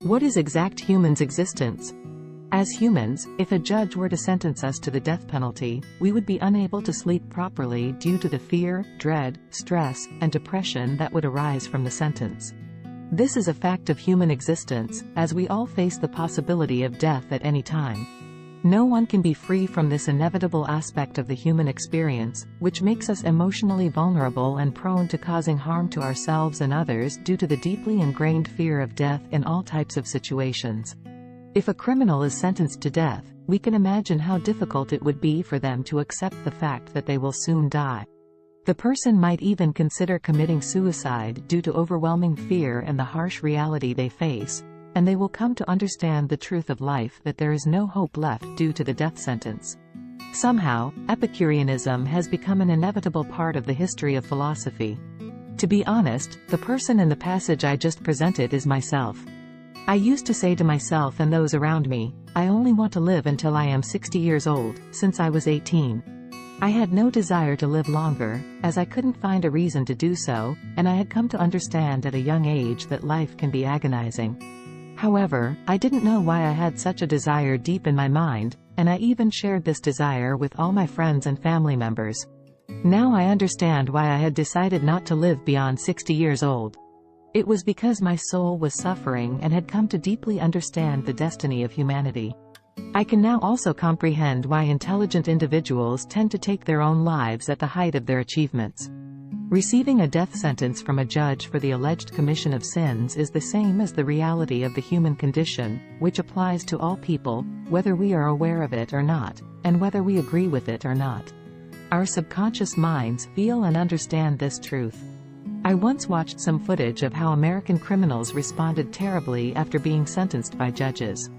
What is exact human's existence? As humans, if a judge were to sentence us to the death penalty, we would be unable to sleep properly due to the fear, dread, stress, and depression that would arise from the sentence. This is a fact of human existence, as we all face the possibility of death at any time. No one can be free from this inevitable aspect of the human experience, which makes us emotionally vulnerable and prone to causing harm to ourselves and others due to the deeply ingrained fear of death in all types of situations. If a criminal is sentenced to death, we can imagine how difficult it would be for them to accept the fact that they will soon die. The person might even consider committing suicide due to overwhelming fear and the harsh reality they face, and they will come to understand the truth of life, that there is no hope left due to the death sentence. Somehow, Epicureanism has become an inevitable part of the history of philosophy. To be honest, the person in the passage I just presented is myself. I used to say to myself and those around me, I only want to live until I am 60 years old, since I was 18. I had no desire to live longer, as I couldn't find a reason to do so, and I had come to understand at a young age that life can be agonizing. However, I didn't know why I had such a desire deep in my mind, and I even shared this desire with all my friends and family members. Now I understand why I had decided not to live beyond 60 years old. It was because my soul was suffering and had come to deeply understand the destiny of humanity. I can now also comprehend why intelligent individuals tend to take their own lives at the height of their achievements. Receiving a death sentence from a judge for the alleged commission of sins is the same as the reality of the human condition, which applies to all people, whether we are aware of it or not, and whether we agree with it or not. Our subconscious minds feel and understand this truth. I once watched some footage of how American criminals responded terribly after being sentenced by judges.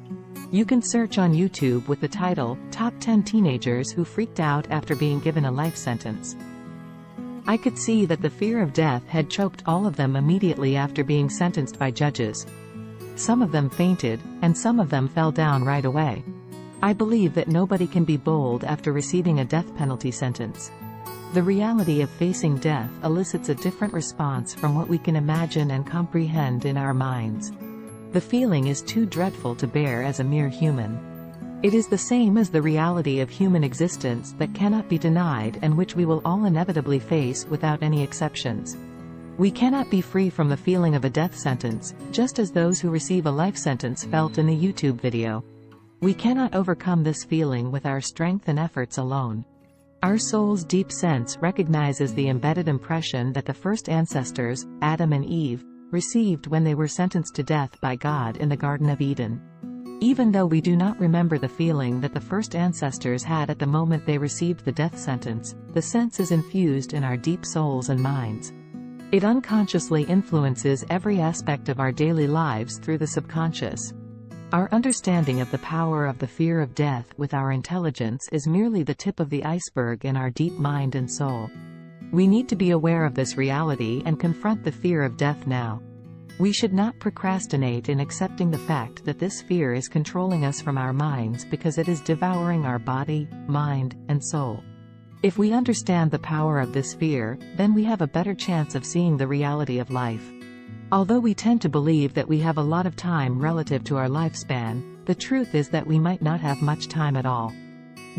You can search on YouTube with the title, Top 10 Teenagers Who Freaked Out After Being Given a Life Sentence. I could see that the fear of death had choked all of them immediately after being sentenced by judges. Some of them fainted, and some of them fell down right away. I believe that nobody can be bold after receiving a death penalty sentence. The reality of facing death elicits a different response from what we can imagine and comprehend in our minds. The feeling is too dreadful to bear as a mere human. It is the same as the reality of human existence that cannot be denied and which we will all inevitably face without any exceptions. We cannot be free from the feeling of a death sentence, just as those who receive a life sentence felt in the YouTube video. We cannot overcome this feeling with our strength and efforts alone. Our soul's deep sense recognizes the embedded impression that the first ancestors, Adam and Eve, received when they were sentenced to death by God in the Garden of Eden. Even though we do not remember the feeling that the first ancestors had at the moment they received the death sentence, the sense is infused in our deep souls and minds. It unconsciously influences every aspect of our daily lives through the subconscious. Our understanding of the power of the fear of death with our intelligence is merely the tip of the iceberg in our deep mind and soul. We need to be aware of this reality and confront the fear of death now. We should not procrastinate in accepting the fact that this fear is controlling us from our minds, because it is devouring our body, mind, and soul. If we understand the power of this fear, then we have a better chance of seeing the reality of life. Although we tend to believe that we have a lot of time relative to our lifespan, the truth is that we might not have much time at all.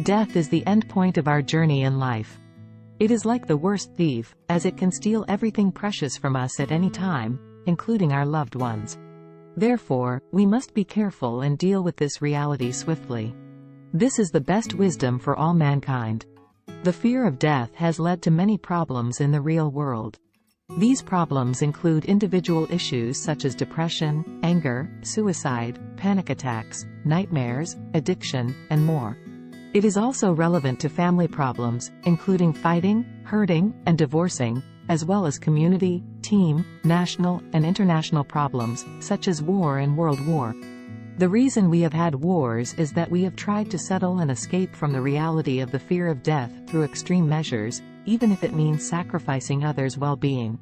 Death is the end point of our journey in life. It is like the worst thief, as it can steal everything precious from us at any time, including our loved ones. Therefore, we must be careful and deal with this reality swiftly. This is the best wisdom for all mankind. The fear of death has led to many problems in the real world. These problems include individual issues such as depression, anger, suicide, panic attacks, nightmares, addiction, and more. It is also relevant to family problems, including fighting, hurting, and divorcing, as well as community, team, national, and international problems, such as war and World War. The reason we have had wars is that we have tried to settle and escape from the reality of the fear of death through extreme measures, even if it means sacrificing others' well-being.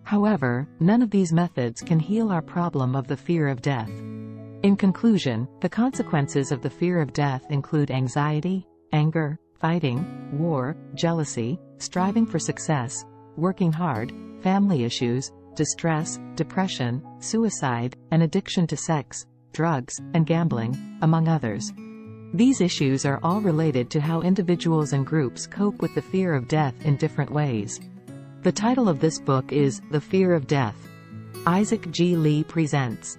However, none of these methods can heal our problem of the fear of death. In conclusion, the consequences of the fear of death include anxiety, anger, fighting, war, jealousy, striving for success, working hard, family issues, distress, depression, suicide, and addiction to sex, drugs, and gambling, among others. These issues are all related to how individuals and groups cope with the fear of death in different ways. The title of this book is The Fear of Death. Isaac G. Lee presents